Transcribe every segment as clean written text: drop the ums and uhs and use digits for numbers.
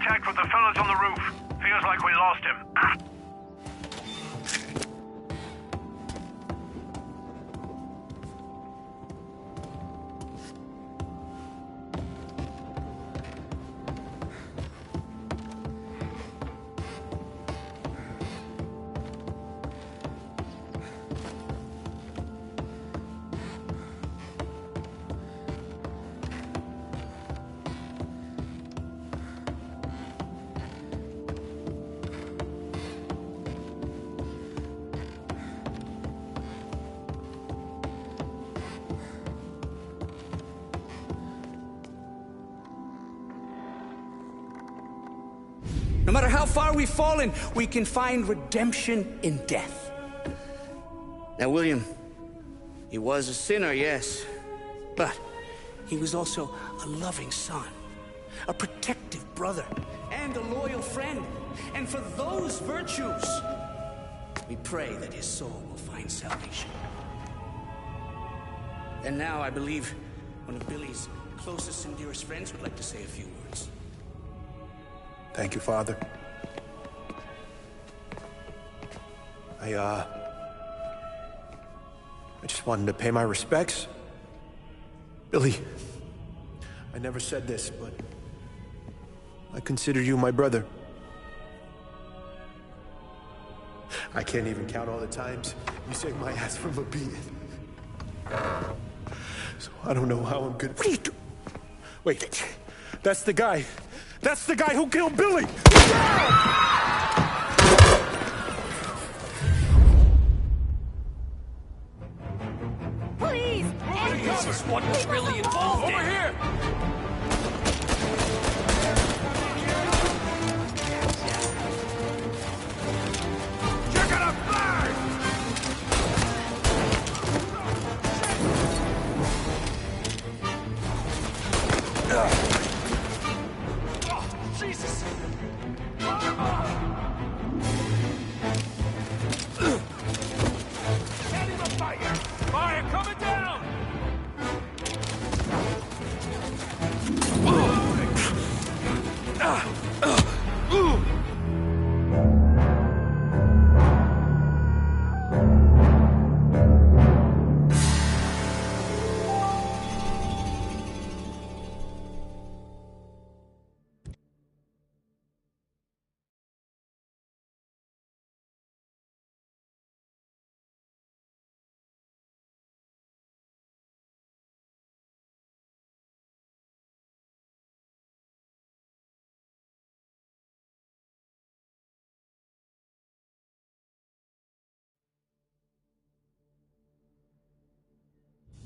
contact with the fellas on the roof. Feels like we lost him. No matter how far we've fallen, we can find redemption in death. Now, William, he was a sinner, yes, but he was also a loving son, a protective brother, and a loyal friend. And for those virtues, we pray that his soul will find salvation. And now I believe one of Billy's closest and dearest friends would like to say a few words. Thank you, Father. I just wanted to pay my respects. Billy, I never said this, but I consider you my brother. I can't even count all the times you saved my ass from a beating. So I don't know how I'm gonna... What are you doing? Wait, that's the guy. That's the guy who killed Billy! Please! This is what was really involved in. Over here! You're gonna burn! Jesus! Standing the fire! Fire coming down!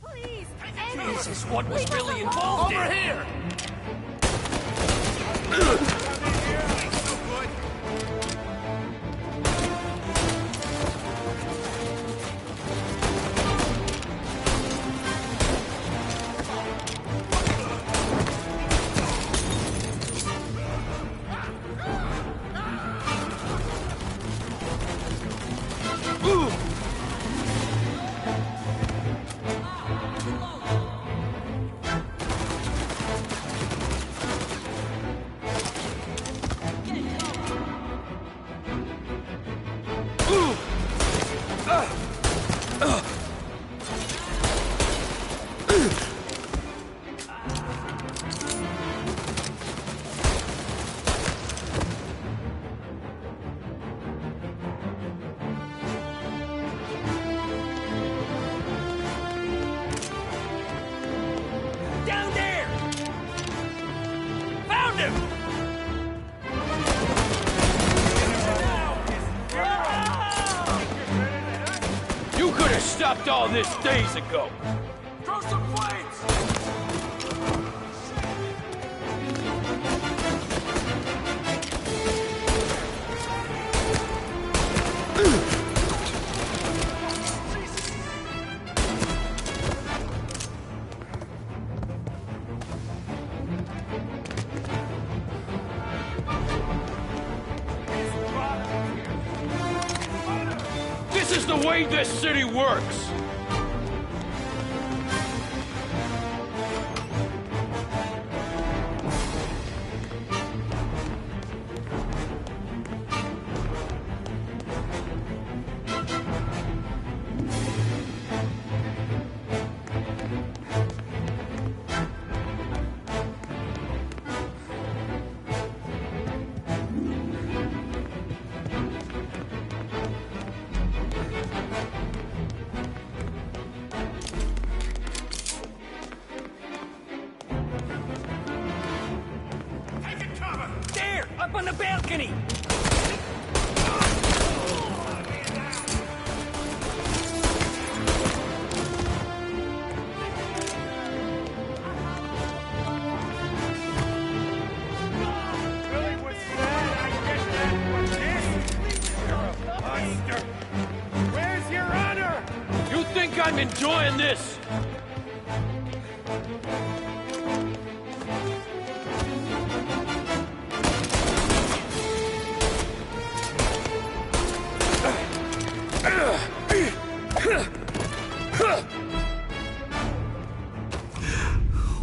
Please! This is what was really involved in. Over here! Down there! Found him! You could have stopped all this days ago. Throw some flames! This is the way this city works. many! Where's your honor? You think I'm enjoying this?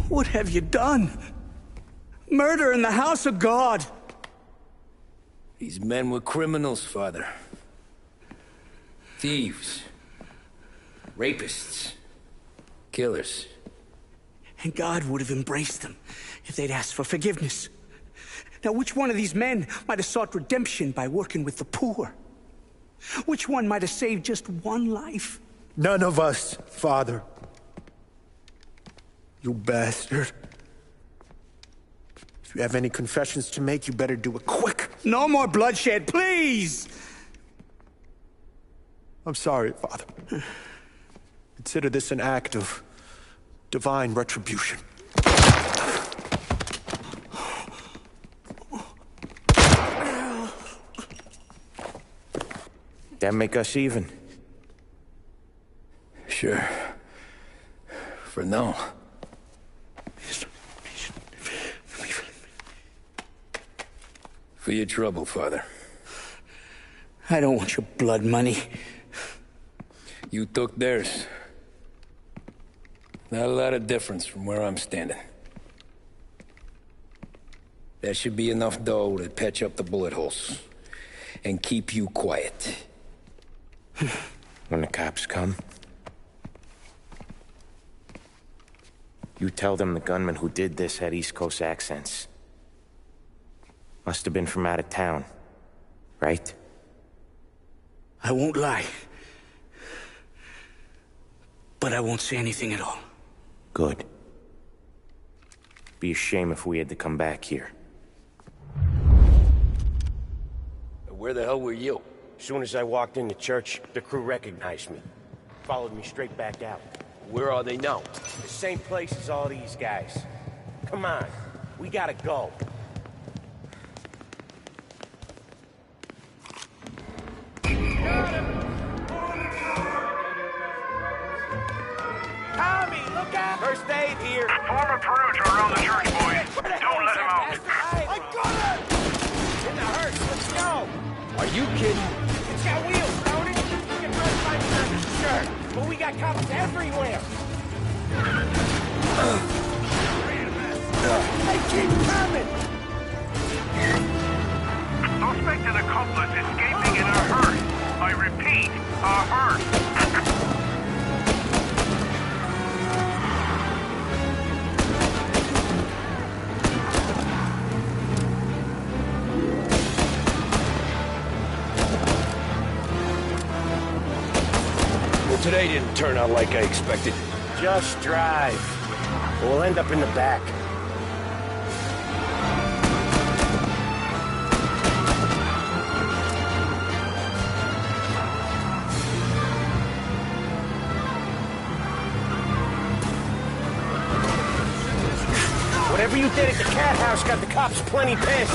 What have you done? Murder in the house of God. These men were criminals, Father. Thieves. Rapists. Killers. And God would have embraced them if they'd asked for forgiveness. Now, which one of these men might have sought redemption by working with the poor? Which one might have saved just one life? None of us, Father. You bastard. If you have any confessions to make, you better do it quick. No more bloodshed, please! I'm sorry, Father. Consider this an act of divine retribution. That make us even? Sure. For now. For your trouble, Father. I don't want your blood money. You took theirs. Not a lot of difference from where I'm standing. That should be enough dough to patch up the bullet holes. And keep you quiet. When the cops come, you tell them the gunman who did this had East Coast accents. Must have been from out of town, right? I won't lie. But I won't say anything at all. Good. Be a shame if we had to come back here. Where the hell were you? As soon as I walked in the church, the crew recognized me. Followed me straight back out. Where are they now? The same place as all these guys. Come on, we gotta go. Tommy, look out! First aid here. Form a perimeter around the church, boys. Don't let him out. I got it! In the hearse, let's go! Are you kidding? It's got wheels, don't it? You can try to find it on the shirt, but we got cops everywhere. They keep coming! Suspected accomplice escaping in a hearse. I repeat, a hearse. Well, today didn't turn out like I expected. Just drive. We'll end up in the back. Whatever you did at the cat house got the cops plenty pissed.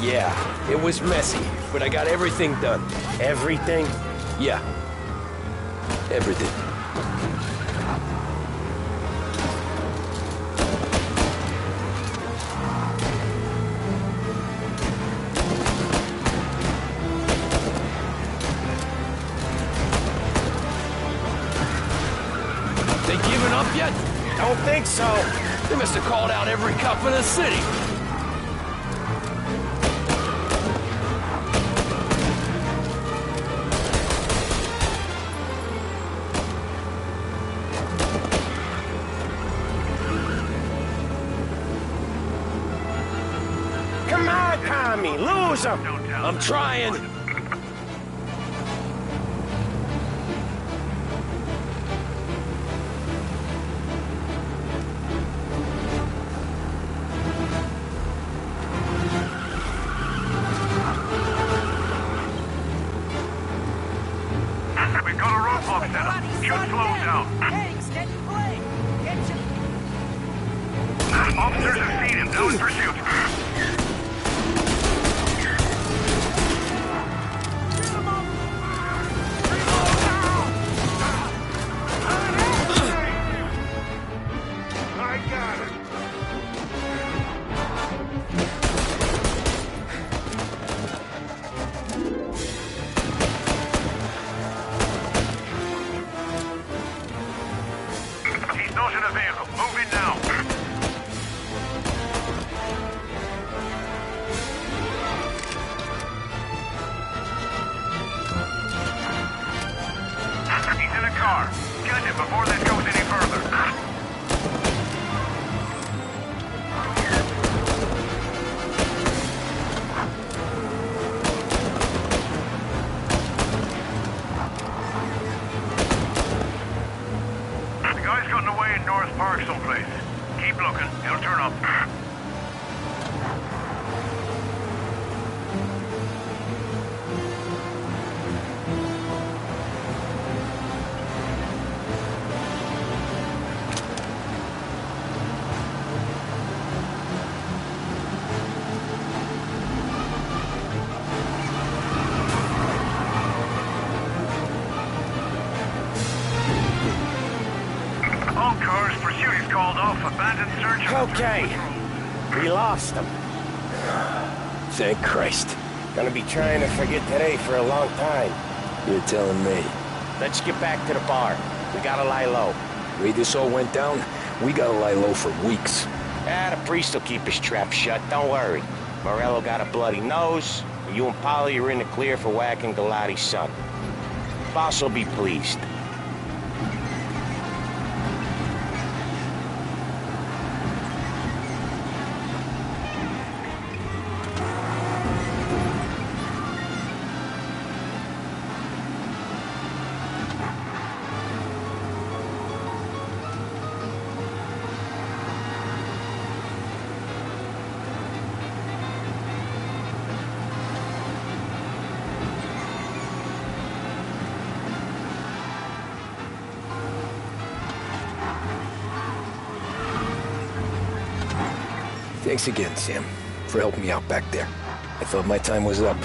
Yeah, it was messy, but I got everything done. Everything? Yeah. Everything. They giving up yet? Don't think so. They must have called out every cop in the city. Come on, Tommy, lose him. I'm trying. slow down. Thanks, get play. Get your... Officers have seen him. Now in pursuit. I got it. He's not in a vehicle. Move in now. He's in a car. Get him before this goes any further. The guy's gotten away in North Park someplace. Keep looking. He'll turn up. All cars, pursuit is called off. Abandoned search. Okay. We lost him. Thank Christ. Gonna be trying to forget today for a long time. You're telling me. Let's get back to the bar. We gotta lie low. The way this all went down, we gotta lie low for weeks. The priest will keep his trap shut, don't worry. Morello got a bloody nose. You and Polly are in the clear for whacking Galati's son. Boss will be pleased. Thanks again, Sam, for helping me out back there. I thought my time was up.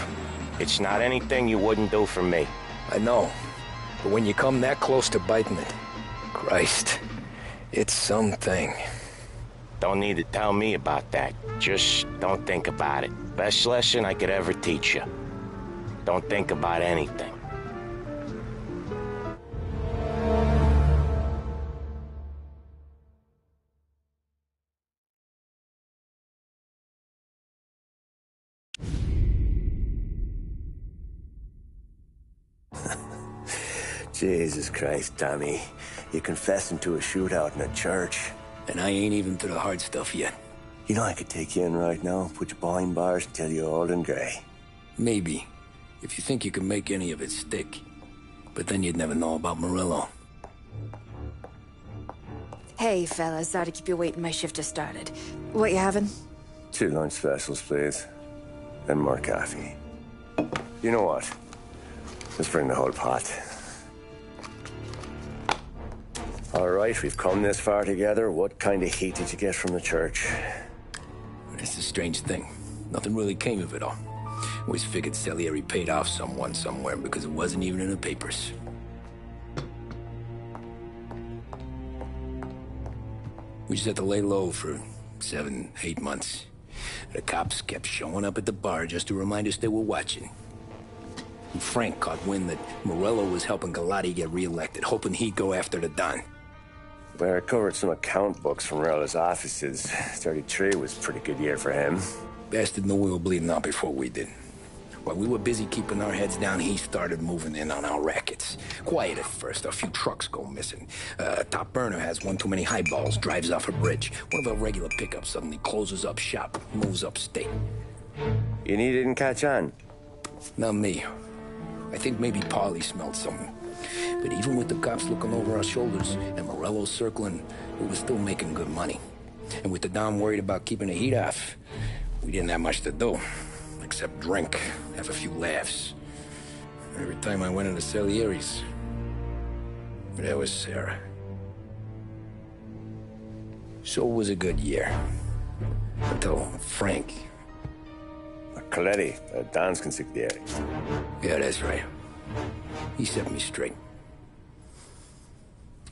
It's not anything you wouldn't do for me. I know. But when you come that close to biting it, Christ, it's something. Don't need to tell me about that. Just don't think about it. Best lesson I could ever teach you. Don't think about anything. Jesus Christ, Tommy. You're confessing to a shootout in a church. And I ain't even to the hard stuff yet. You know I could take you in right now, put you behind bars until you're old and grey. Maybe. If you think you can make any of it stick. But then you'd never know about Morello. Hey, fellas, sorry to keep you waiting. My shift just started. What you having? 2 lunch specials, please. And more coffee. You know what? Let's bring the whole pot. All right, we've come this far together. What kind of heat did you get from the church? That's the strange thing. Nothing really came of it all. Always figured Salieri paid off someone somewhere because it wasn't even in the papers. We just had to lay low for 7, 8 months. The cops kept showing up at the bar just to remind us they were watching. And Frank caught wind that Morello was helping Galati get reelected, hoping he'd go after the Don. Well, I recovered some account books from Morello's offices. 33 was a pretty good year for him. Bastard knew we were bleeding out before we did. While we were busy keeping our heads down, he started moving in on our rackets. Quiet at first, a few trucks go missing. Top burner has one too many highballs, drives off a bridge. One of our regular pickups suddenly closes up shop, moves upstate. You need didn't catch on? Not me. I think maybe Polly smelled something. But even with the cops looking over our shoulders and Morello circling, we were still making good money. And with the Don worried about keeping the heat off, we didn't have much to do. Except drink, have a few laughs. Every time I went into Salieri's, There was Sarah. So it was a good year. Until Frank. Coletti, Don's consigliere. Yeah, that's right. He set me straight.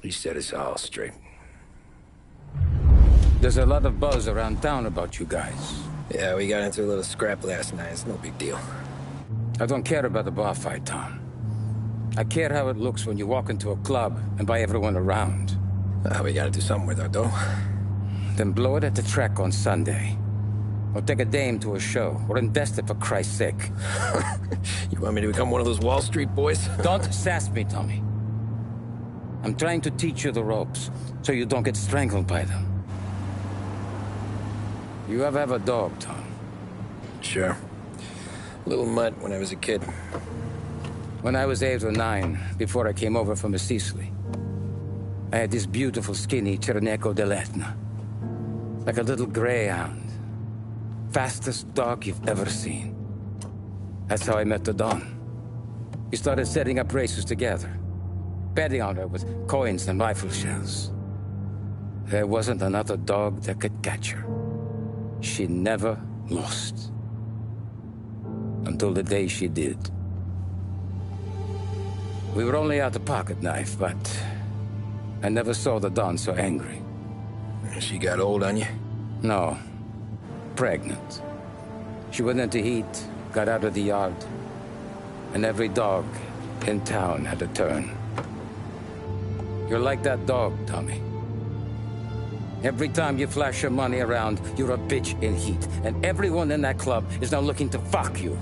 He set us all straight. There's a lot of buzz around town about you guys. Yeah, we got into a little scrap last night. It's no big deal. I don't care about the bar fight, Tom. I care how it looks when you walk into a club and buy everyone around. We gotta do something with our dough. Then blow it at the track on Sunday. Or take a dame to a show, or invest it for Christ's sake. You want me to become one of those Wall Street boys? Don't sass me, Tommy. I'm trying to teach you the ropes, so you don't get strangled by them. You ever have a dog, Tom? Sure. Little mutt when I was a kid. When I was 8 or 9, before I came over from Sicily, I had this beautiful, skinny Cerneco dell'Etna. Like a little greyhound. Fastest dog you've ever seen. That's how I met the Don. We started setting up races together. Betting on her with coins and rifle shells. There wasn't another dog that could catch her. She never lost. Until the day she did. We were only out a pocket knife, but I never saw the Don so angry. She got old on you? No. Pregnant. She went into heat, got out of the yard, and every dog in town had a turn. You're like that dog, Tommy. Every time you flash your money around, you're a bitch in heat, and everyone in that club is now looking to fuck you.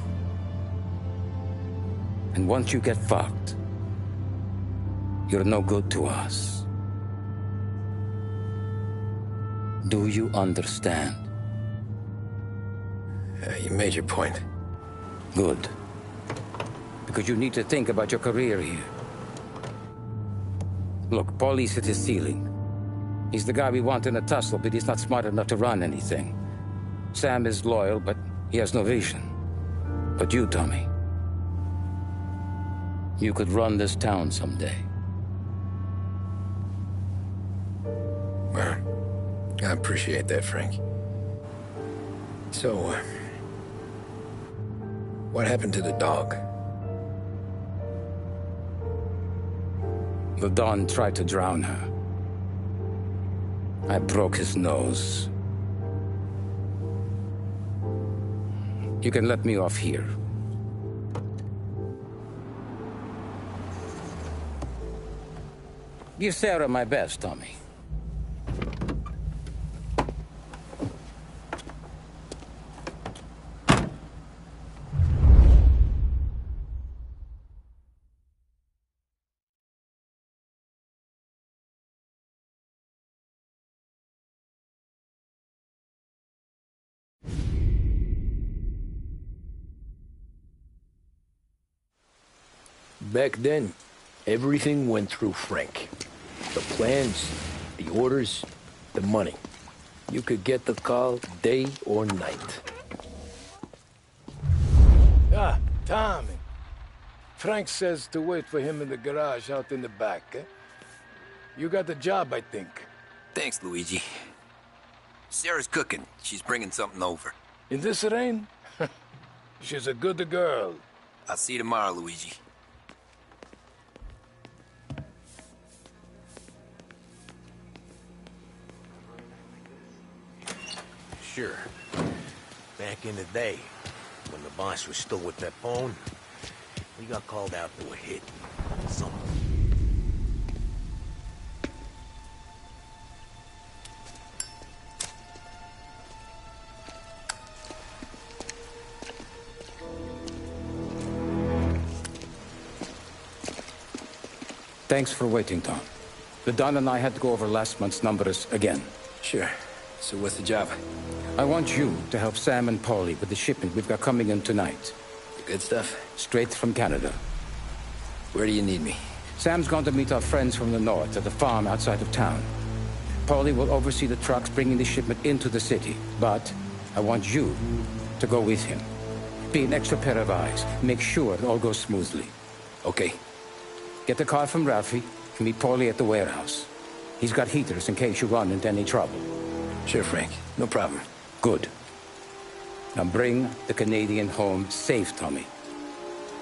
And once you get fucked, you're no good to us. Do you understand? You made your point. Good. Because you need to think about your career here. Look, Paulie's hit his ceiling. He's the guy we want in a tussle, but he's not smart enough to run anything. Sam is loyal, but he has no vision. But you, Tommy, you could run this town someday. Well, I appreciate that, Frank. So, what happened to the dog? The Don tried to drown her. I broke his nose. You can let me off here. Give Sarah my best, Tommy. Back then, everything went through Frank. The plans, the orders, the money. You could get the call day or night. Ah, Tommy. Frank says to wait for him in the garage out in the back, eh? You got the job, I think. Thanks, Luigi. Sarah's cooking. She's bringing something over. In this rain? She's a good girl. I'll see you tomorrow, Luigi. Sure. Back in the day, when the boss was still with that phone, we got called out to a hit. Something. Thanks for waiting, Tom. The Don and I had to go over last month's numbers again. Sure. So what's the job? I want you to help Sam and Paulie with the shipment we've got coming in tonight. The good stuff? Straight from Canada. Where do you need me? Sam's going to meet our friends from the north at the farm outside of town. Paulie will oversee the trucks bringing the shipment into the city. But I want you to go with him. Be an extra pair of eyes. Make sure it all goes smoothly. Okay. Get the car from Ralphie, Meet Paulie at the warehouse. He's got heaters in case you run into any trouble. Sure, Frank. No problem. Good. Now bring the Canadian home safe, Tommy.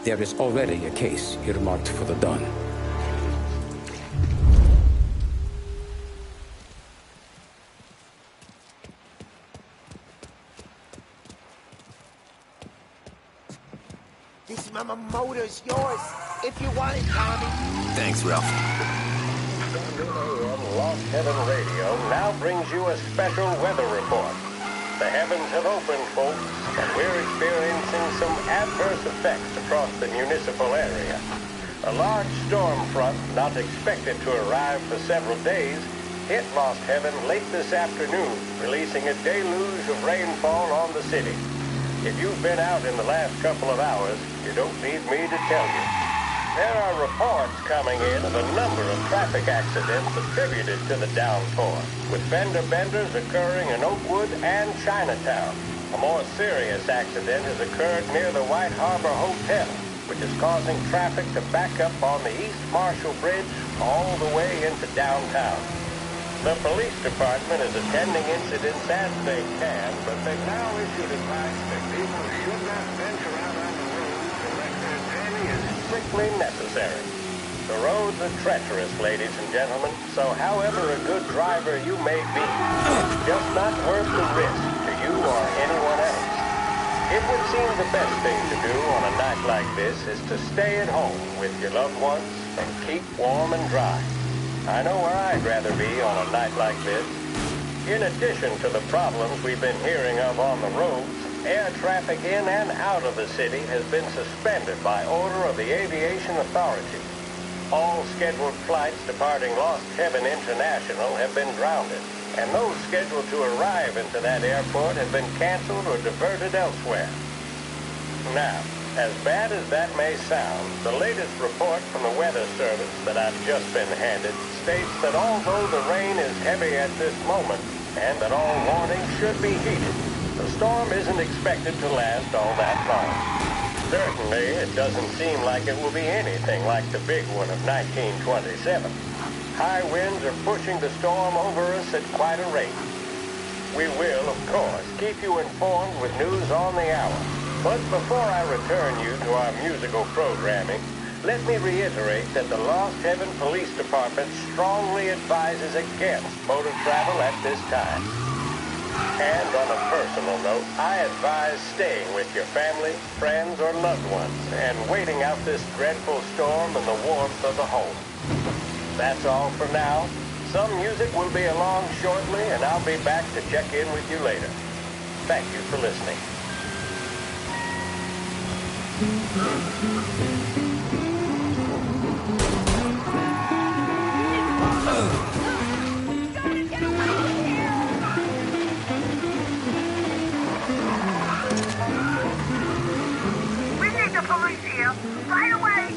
There is already a case earmarked for the Don. This motor's yours, if you want it, Tommy. Thanks, Ralph. Lost Heaven Radio now brings you a special weather report. The heavens have opened, folks, and we're experiencing some adverse effects across the municipal area. A large storm front, not expected to arrive for several days, hit Lost Heaven late this afternoon, releasing a deluge of rainfall on the city. If you've been out in the last couple of hours, you don't need me to tell you. There are reports coming in of a number of traffic accidents attributed to the downpour, with fender benders occurring in Oakwood and Chinatown. A more serious accident has occurred near the White Harbor Hotel, which is causing traffic to back up on the East Marshall Bridge all the way into downtown. The police department is attending incidents as they can, but they've now issued advice that people should not venture out on the roads unless their journey is strictly necessary. The roads are treacherous, ladies and gentlemen, so however a good driver you may be, it's just not worth the risk to you or anyone else. It would seem the best thing to do on a night like this is to stay at home with your loved ones and keep warm and dry. I know where I'd rather be on a night like this. In addition to the problems we've been hearing of on the roads, air traffic in and out of the city has been suspended by order of the Aviation Authority. All scheduled flights departing Lost Heaven International have been grounded, and those scheduled to arrive into that airport have been canceled or diverted elsewhere. Now, as bad as that may sound, the latest report from the Weather Service that I've just been handed states that although the rain is heavy at this moment, and that all warnings should be heeded, the storm isn't expected to last all that long. Certainly, it doesn't seem like it will be anything like the big one of 1927. High winds are pushing the storm over us at quite a rate. We will, of course, keep you informed with news on the hour. But before I return you to our musical programming, let me reiterate that the Lost Heaven Police Department strongly advises against motor travel at this time. And on a personal note, I advise staying with your family, friends, or loved ones, and waiting out this dreadful storm in the warmth of the home. That's all for now. Some music will be along shortly, and I'll be back to check in with you later. Thank you for listening. We need the police here. Right away.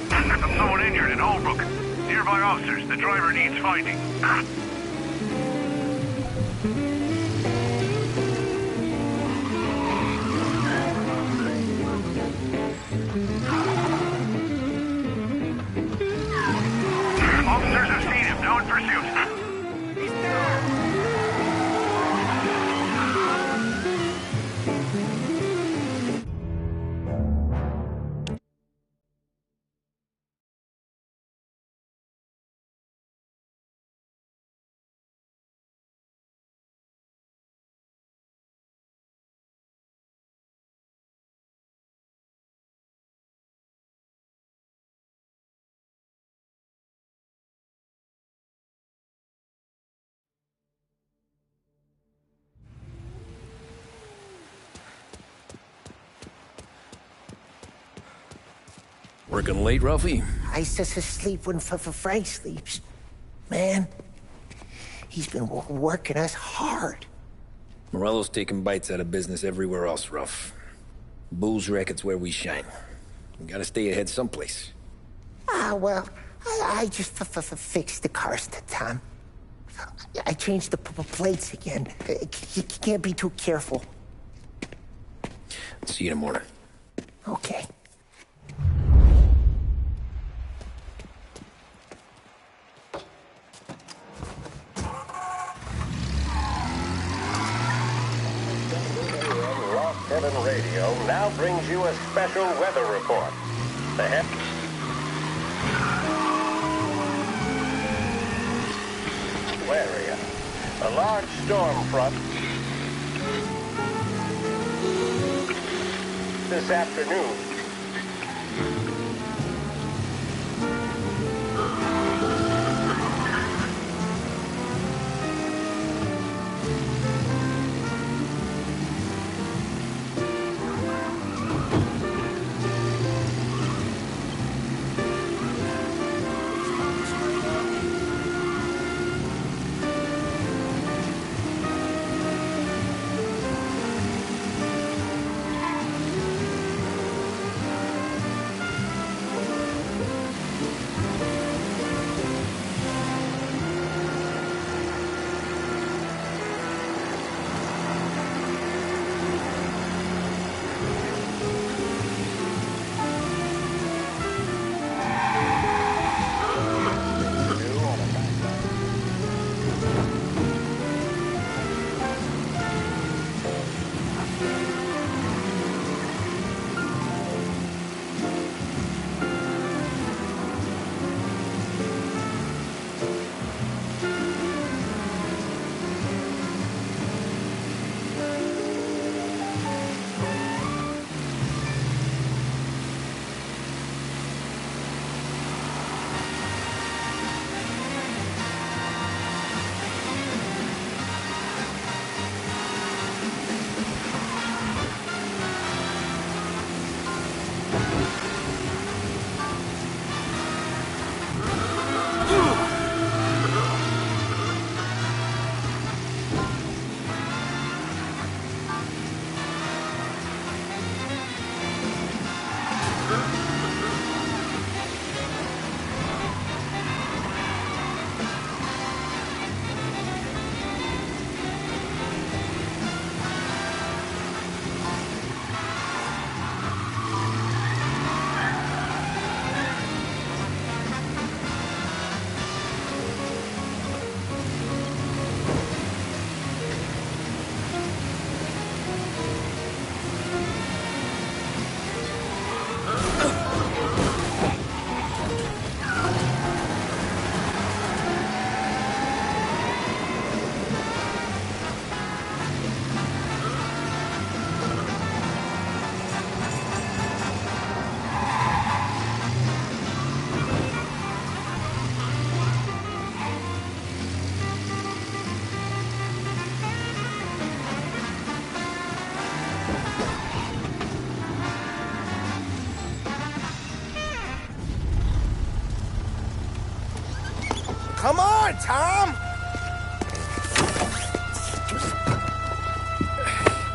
Someone injured in Holbrook. Nearby officers. The driver needs finding. Officers have seen him. Now in pursuit. He's there. Working late, Ralphie? I sleep when Frank sleeps. Man, he's been working us hard. Morello's taking bites out of business everywhere else, Ralph. Bull's Record's where we shine. We gotta stay ahead someplace. Well, I just fixed the cars, Tom. I changed the plates again. You can't be too careful. See you in the morning. Okay. Maryland Radio now brings you a special weather report. The area. A large storm front this afternoon. Come on, Tom!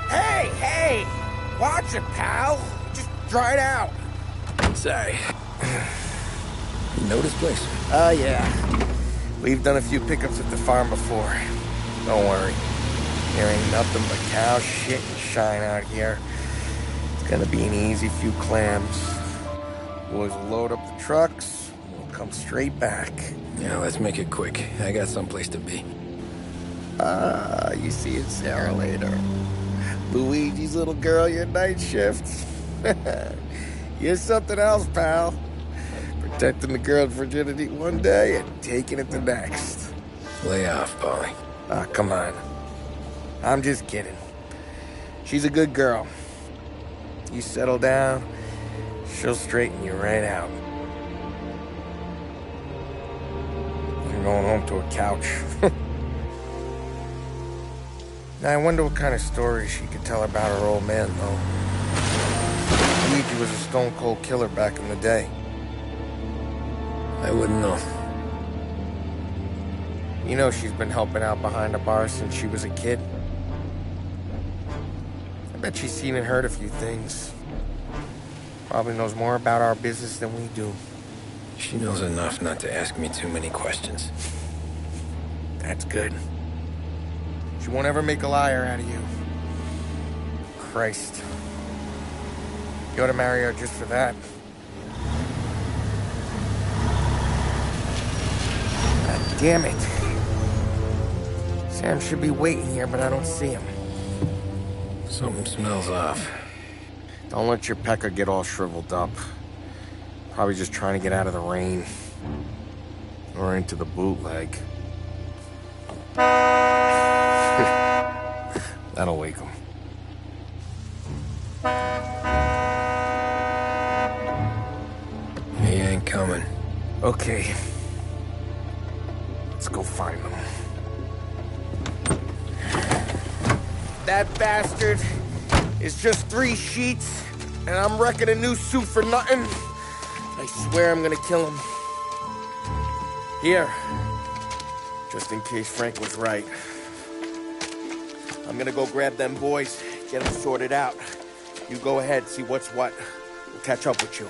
Hey, hey! Watch it, pal! Just dry it out. Sorry. You know this place? Yeah. We've done a few pickups at the farm before. Don't worry. There ain't nothing but cow shit and shine out here. It's gonna be an easy few clams. Boys will load up the trucks, and we'll come straight back. Yeah, let's make it quick. I got someplace to be. You see it, Sarah, later. Luigi's little girl, your night shift. You're something else, pal. Protecting the girl's virginity one day and taking it the next. Lay off, Polly. Come on. I'm just kidding. She's a good girl. You settle down, she'll straighten you right out. You're going home to a couch. Now, I wonder what kind of stories she could tell about her old man, though. Luigi was a stone-cold killer back in the day. I wouldn't know. You know she's been helping out behind the bar since she was a kid. I bet she's seen and heard a few things. Probably knows more about our business than we do. She knows enough not to ask me too many questions. That's good. She won't ever make a liar out of you. Christ. You ought to marry her just for that. God damn it. Sam should be waiting here, but I don't see him. Something smells off. Don't let your pecker get all shriveled up. Probably just trying to get out of the rain. Or into the bootleg. That'll wake him. He ain't coming. Okay. Let's go find him. That bastard is just 3 sheets, and I'm wrecking a new suit for nothing. I swear I'm gonna kill him. Here. Just in case Frank was right. I'm gonna go grab them boys, get them sorted out. You go ahead, see what's what. We'll catch up with you.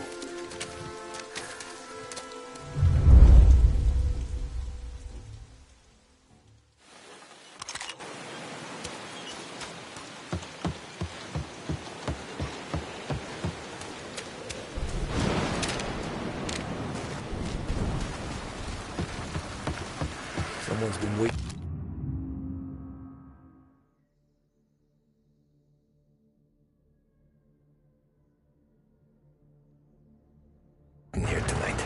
Someone's been waiting. Here tonight.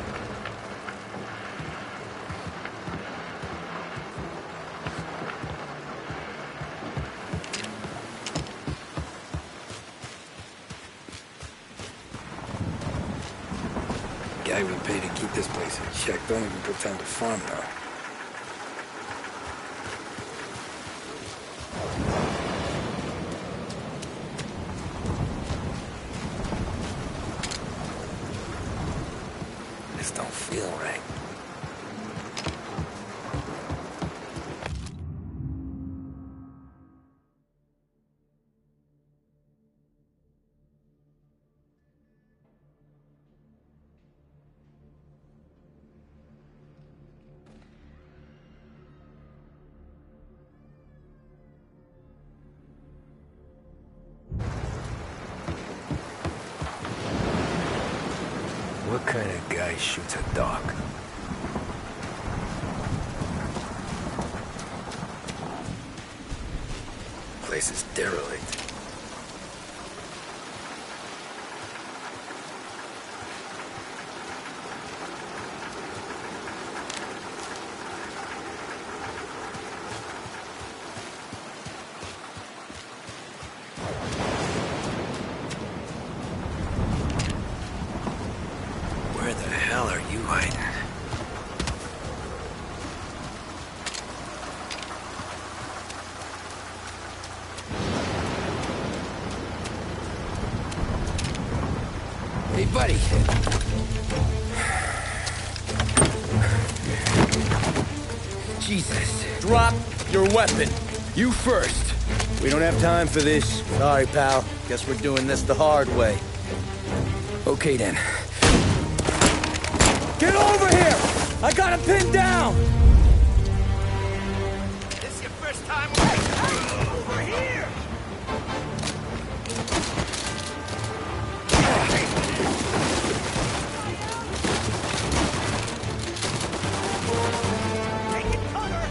Guy we pay to keep this place in check. Don't even pretend to farm now. This don't feel right. What kind of guy shoots a dog? Place is derelict. Where the hell are you hiding? Hey, buddy. Jesus. Drop your weapon. You first. We don't have time for this. Sorry, pal. Guess we're doing this the hard way. Okay, then. Get over here! I got him pinned down! This is your first time over here! Taking cover!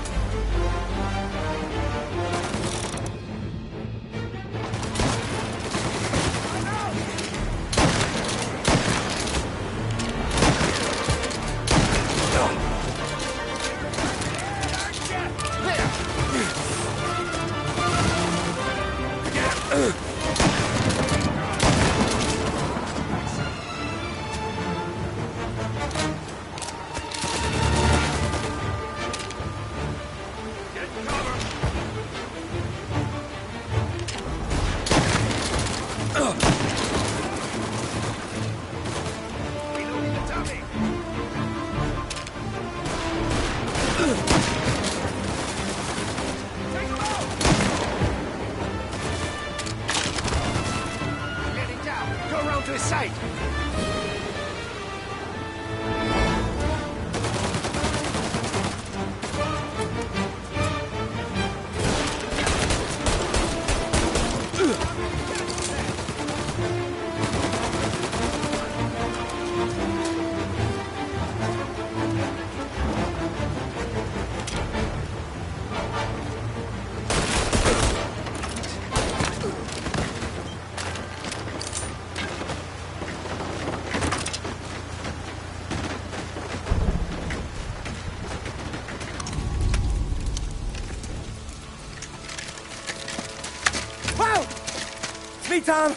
Hey, Tom!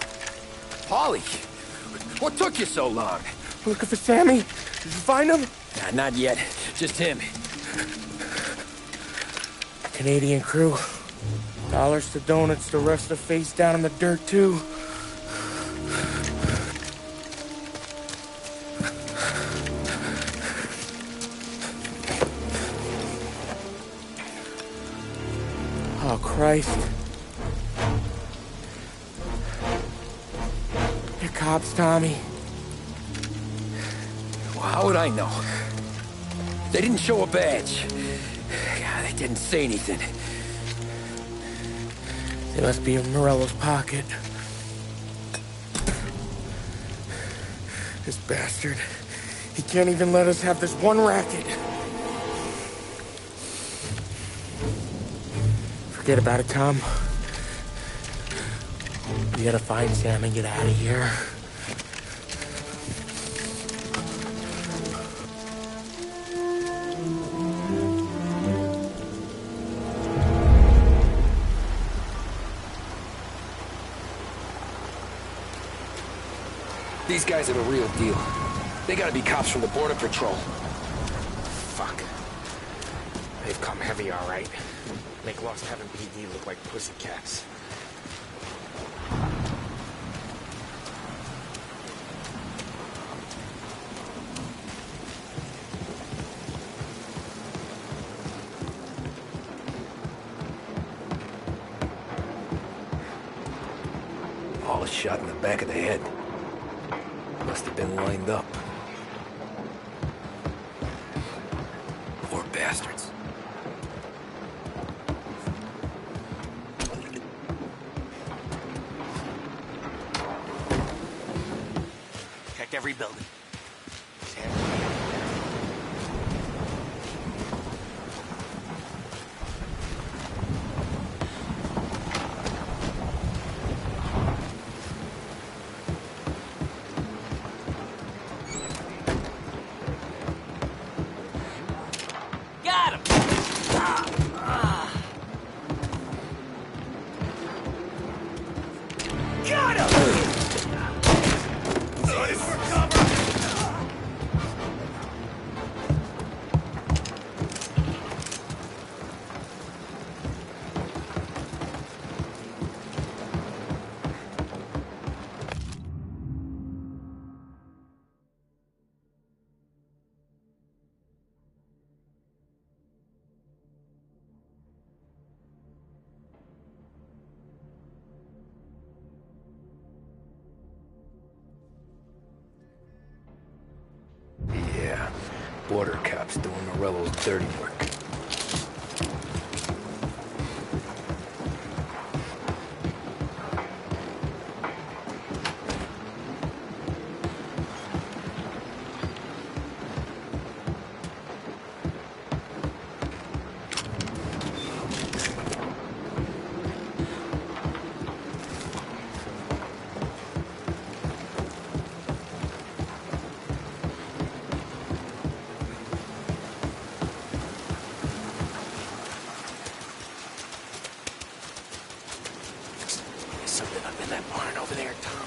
Paulie, what took you so long? Looking for Sammy? Did you find him? Nah, not yet. Just him. Canadian crew. Dollars to donuts, the rest of the face down in the dirt, too. Oh, Christ. They're cops, Tommy. Well, how would I know? They didn't show a badge. God, they didn't say anything. They must be in Morello's pocket. This bastard. He can't even let us have this one racket. Forget about it, Tom. We gotta find Sam and get out of here. These guys are the real deal. They gotta be cops from the Border Patrol. Fuck. They've come heavy, all right. Make Lost Heaven PD look like pussycats. All a shot in the back of the head. Must have been lined up. Poor bastards. Check every building. Got him! Got him! Aim for cover! Yeah, border cops doing Morello's dirty work. There's something up in that barn over there, Tom.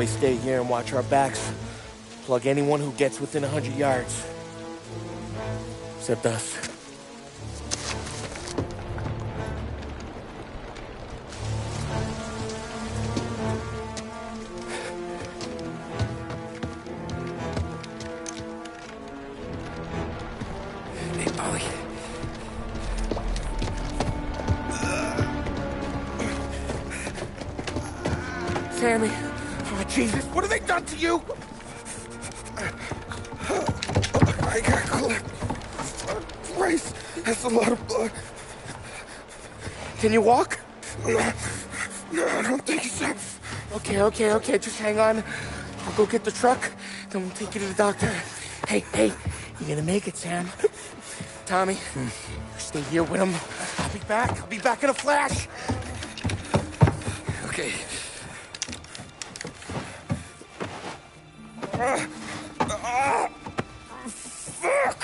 boys stay here and watch our backs. Plug anyone who gets within 100 yards. Except us. Hey, Polly. Sammy. Oh, Jesus. What have they done to you? I got clipped. Christ. That's a lot of blood. Can you walk? No, I don't think so. Okay. Just hang on. I'll go get the truck, then we'll take you to the doctor. Hey, you're gonna make it, Sam. Tommy, you stay here with him. I'll be back in a flash. Okay. Fuck!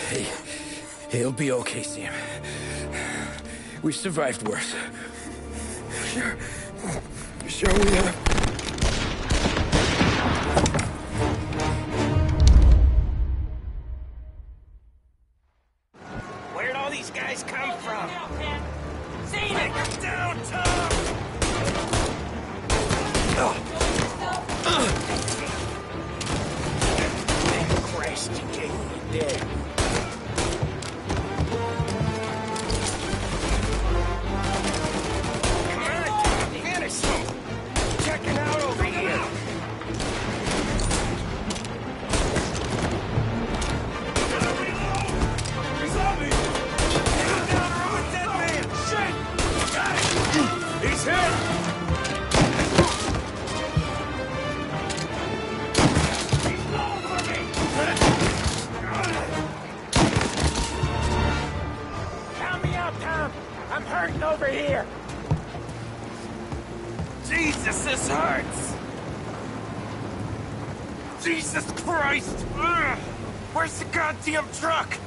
Hey, it'll be okay, Sam. We've survived worse. Sure we have. Where'd all these guys come from? Take them down, Tom! Christ, you can't be dead. Checking out over here. He's on me. Get down or I'm a dead man. Shit. Got it. He's hit. He's going for me. Count me out, Tom. I'm hurting over here. Jesus, this hurts! Jesus Christ! Ugh. Where's the goddamn truck?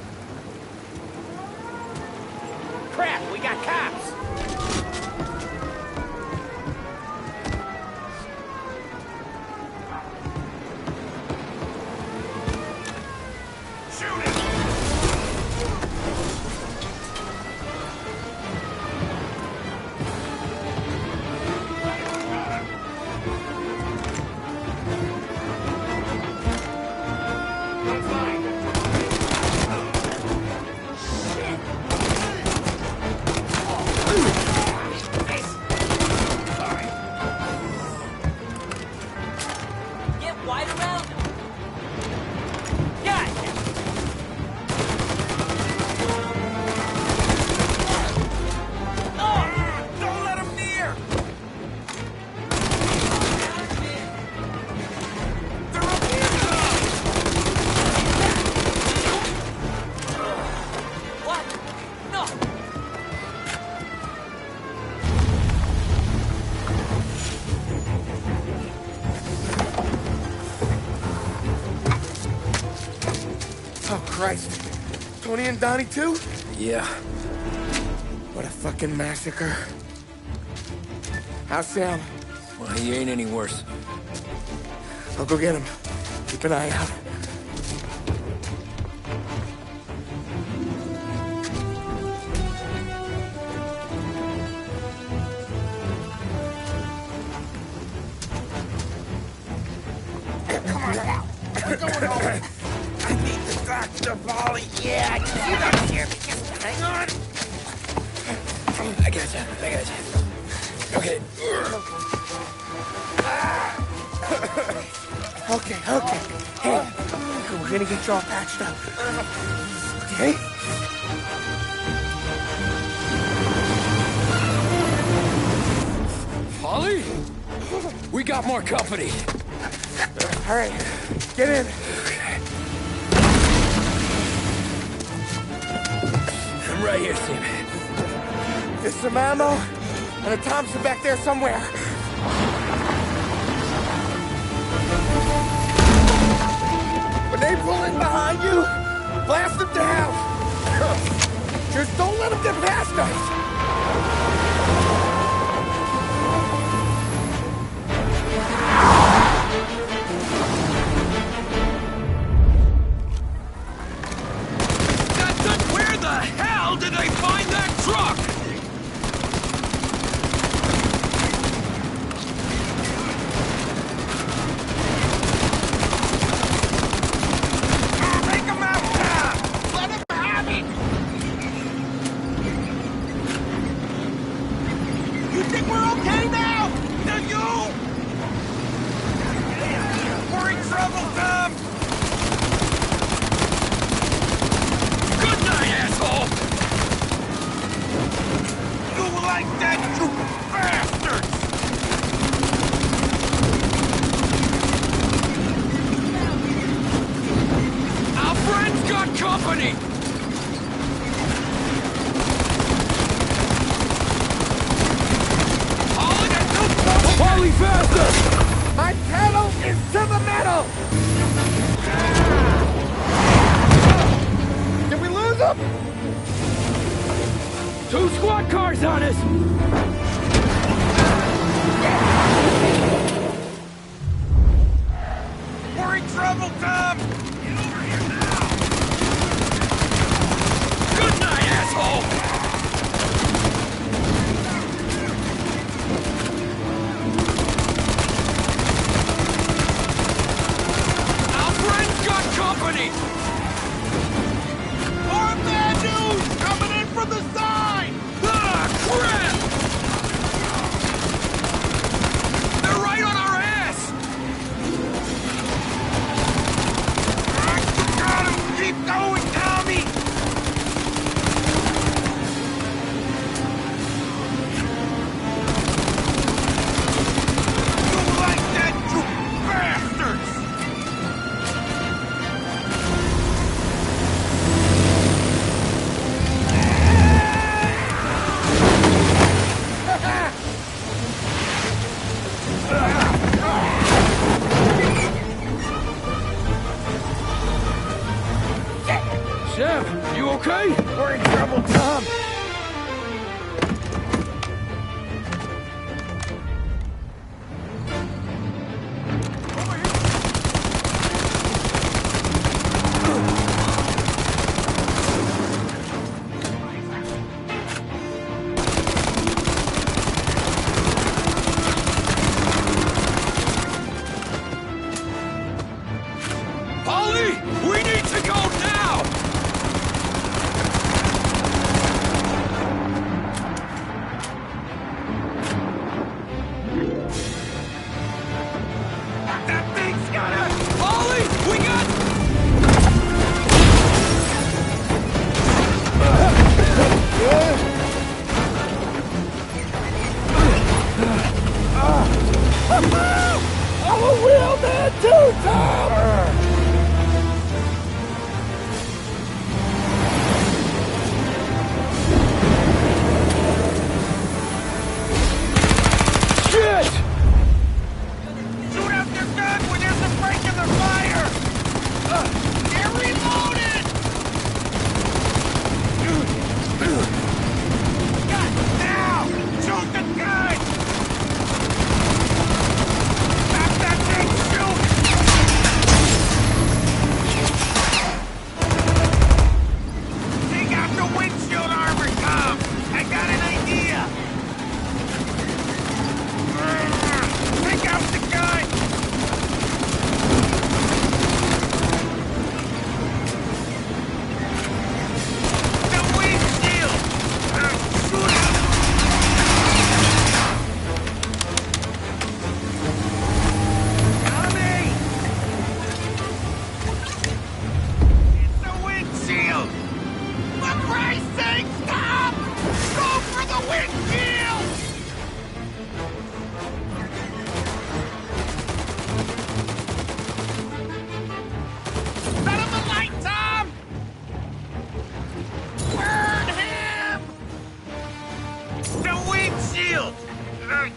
Crap, we got cops! Shoot it! Oh, Christ. Tony and Donnie, too? Yeah. What a fucking massacre. How's Sam? Well, he ain't any worse. I'll go get him. Keep an eye out. Come on now. We're going home. I need the doctor, Molly. Yeah, I can see that here. Just hang on. I gotcha. Okay. Okay. Hey, we're gonna get you all patched up. Okay? Polly? We got more company. All right, get in. I'm right here, Sam. There's some ammo and a Thompson back there somewhere. When they pull in behind you, blast them down. Just don't let them get past us. Where the hell did they find that truck? Take him out now! Let him have it! You think we're okay now? Do you? We're in trouble, Tom! Good night, asshole! You like that, you bastards! Our friend's got company! Holy faster! My pedal is to the metal! Did we lose him? 2 squad cars on us! We're in trouble, Tom! Get over here now! Good night, asshole! Our friend's got company! More bad news coming in from the side! Ah, crap! They're right on our ass! Got him! Keep going, Tommy! You like that, you bastards! Sam, you okay? We're in trouble, Tom! Polly, we need to go now! That thing's gonna... Polly, we got... I'm a real man too, Tom! Shit! Shoot out your gun when there's a break in their fire! They're reloaded! God, now! Shoot the gun! Stop that thing! Shoot! Take out the windshield armor, Tom! I got an idea! Take out the gun! The windshield! Shoot out! Tommy! It's the windshield! For Christ's sake, stop! Go for the windshield! Set him alight, Tom! Burn him! The windshield!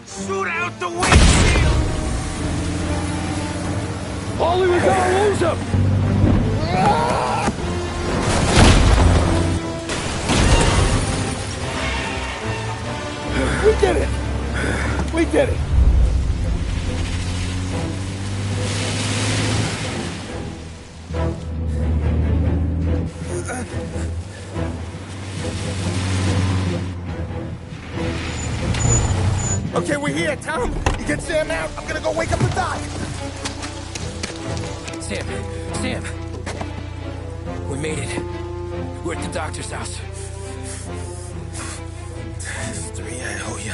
Shoot out the windshield! Polly, we gotta lose him! We did it! We did it! Okay, we're here, Tom. You get Sam out. I'm gonna go wake up the doc. Sam! We made it. We're at the doctor's house. 3, I owe you.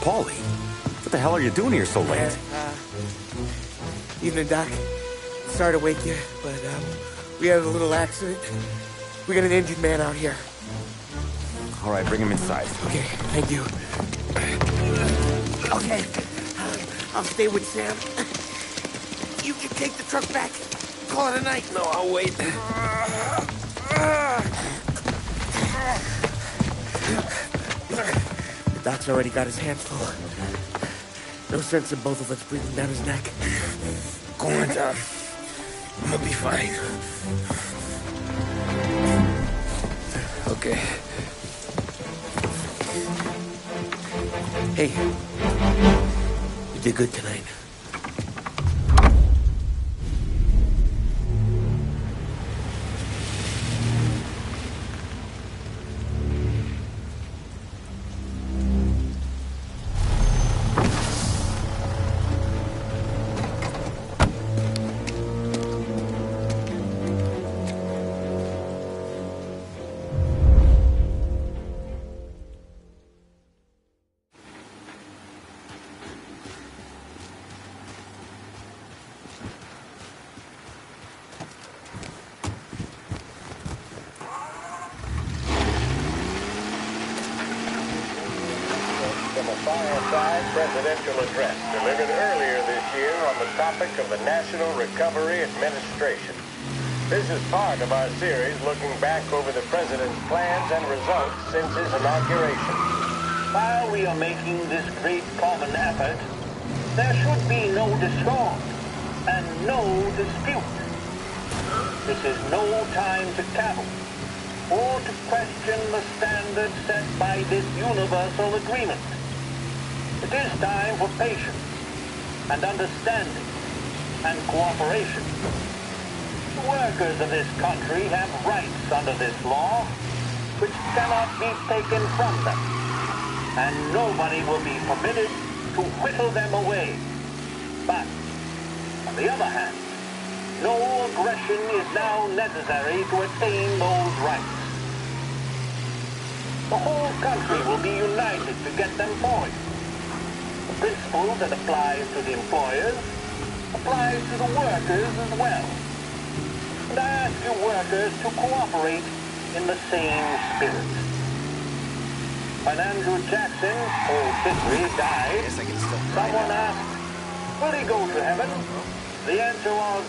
Paulie, what the hell are you doing here so late? Evening, Doc. Sorry to wake you, but we had a little accident. We got an injured man out here. All right, bring him inside. Okay, thank you. Okay, I'll stay with Sam. You can take the truck back. Call it a night. No, I'll wait. The doc's already got his hands full. No sense in both of us breathing down his neck. Go on, Tom. I'm gonna be fine. Okay. Hey, you did good tonight. From a fireside presidential address delivered earlier this year on the topic of the National Recovery Administration. This is part of our series looking back over the president's plans and results since his inauguration. While we are making this great common effort, there should be no discord and no dispute. This is no time to cavil or to question the standards set by this universal agreement. It is time for patience and understanding and cooperation. The workers of this country have rights under this law which cannot be taken from them, and nobody will be permitted to whittle them away. But, on the other hand, no aggression is now necessary to attain those rights. The whole country will be united to get them forward. The principle that applies to the employers applies to the workers as well. And I ask you workers to cooperate in the same spirit. When Andrew Jackson, old Hickory, died, someone asked, will he go to heaven? The answer was,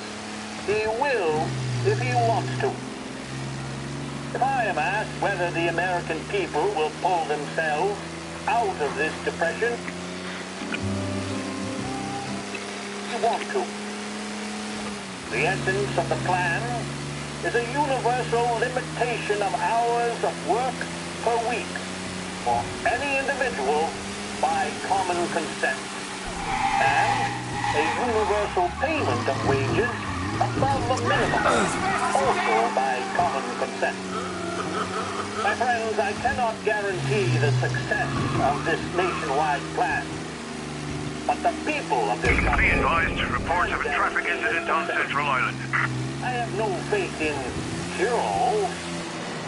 he will if he wants to. If I am asked whether the American people will pull themselves out of this depression, you want to. The essence of the plan is a universal limitation of hours of work per week for any individual by common consent, and a universal payment of wages above the minimum, also by common consent. My friends, I cannot guarantee the success of this nationwide plan, but the people of this country... Be advised, reports of a traffic incident on Central Island. I have no faith in heroes,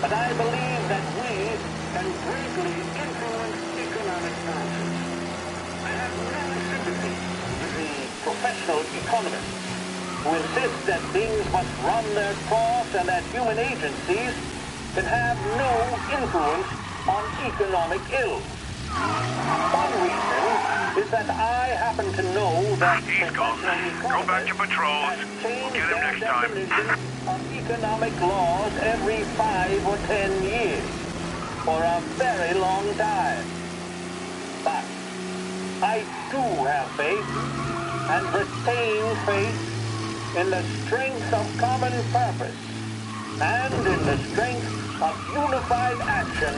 but I believe that we can greatly influence economic policy. I have no sympathy with the professional economists who insist that things must run their course and that human agencies can have no influence on economic ills. One reason is that I happen to know that he's gone. Go back to patrols. We'll get him next time. Of economic laws every 5 or 10 years. for a very long time. But I do have faith and retain faith in the strength of common purpose and in the strength of unified action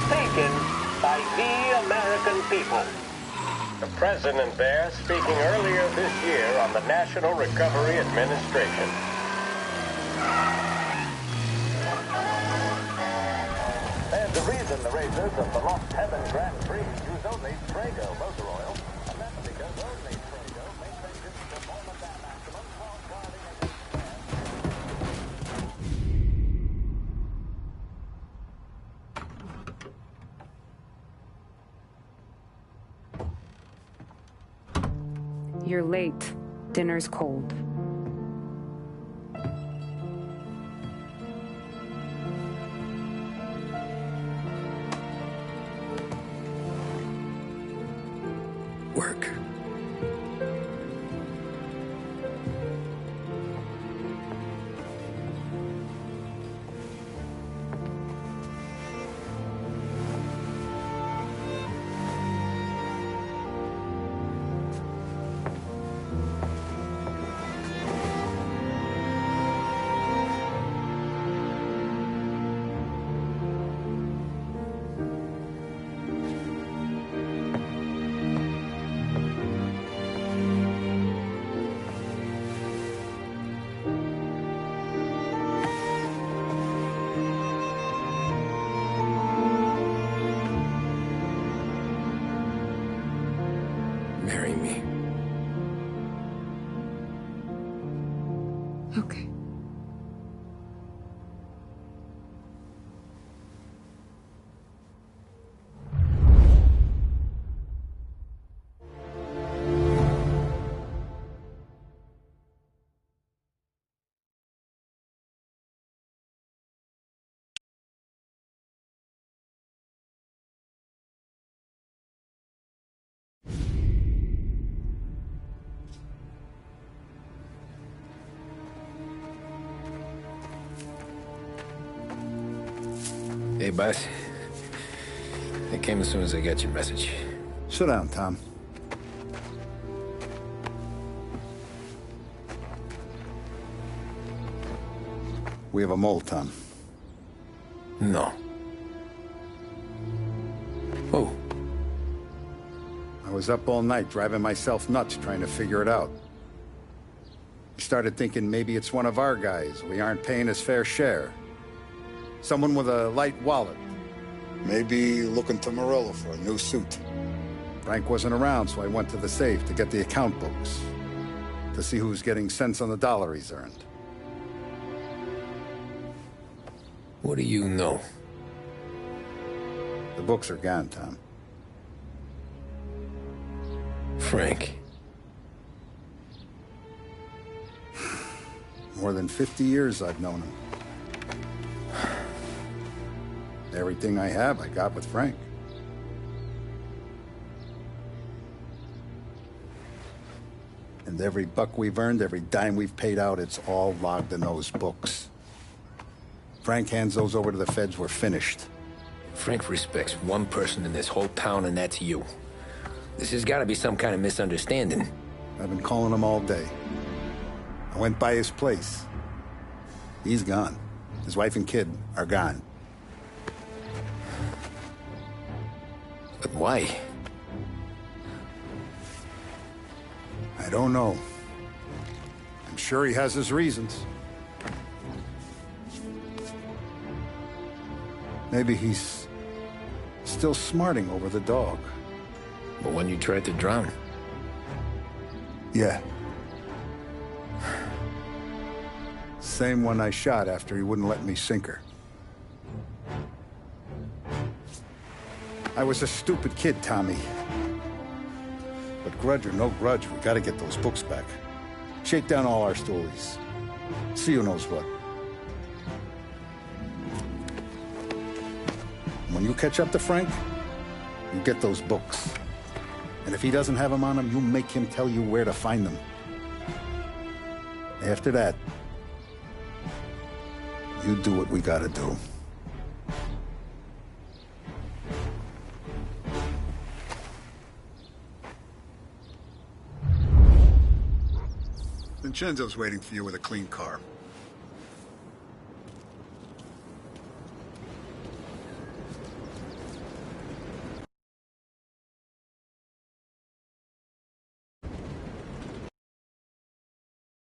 taken by the American people. The president there speaking earlier this year on the National Recovery Administration. There's a reason the racers of the Lost Heaven Grand Prix use only Trago motor oil, and that's because only Trago makes engines perform at their maximum while guarding against You're late. Dinner's cold. Work. Marry me. Okay. Hey, boss. I came as soon as I got your message. Sit down, Tom. We have a mole, Tom. No. Oh. I was up all night driving myself nuts trying to figure it out. I started thinking maybe it's one of our guys. We aren't paying his fair share. Someone with a light wallet. Maybe looking to Morello for a new suit. Frank wasn't around, so I went to the safe to get the account books. To see who's getting cents on the dollar he's earned. What do you know? The books are gone, Tom. Frank. More than 50 years I've known him. Everything I have, I got with Frank. And every buck we've earned, every dime we've paid out, it's all logged in those books. Frank hands those over to the feds, we're finished. Frank respects one person in this whole town, and that's you. This has got to be some kind of misunderstanding. I've been calling him all day. I went by his place. He's gone. His wife and kid are gone. But why? I don't know. I'm sure he has his reasons. Maybe he's still smarting over the dog. The one you tried to drown? Yeah. Same one I shot after he wouldn't let me sink her. I was a stupid kid, Tommy. But grudge or no grudge, we gotta get those books back. Shake down all our stories. See who knows what. When you catch up to Frank, you get those books. And if he doesn't have them on him, you make him tell you where to find them. After that, you do what we gotta do. Vincenzo's waiting for you with a clean car.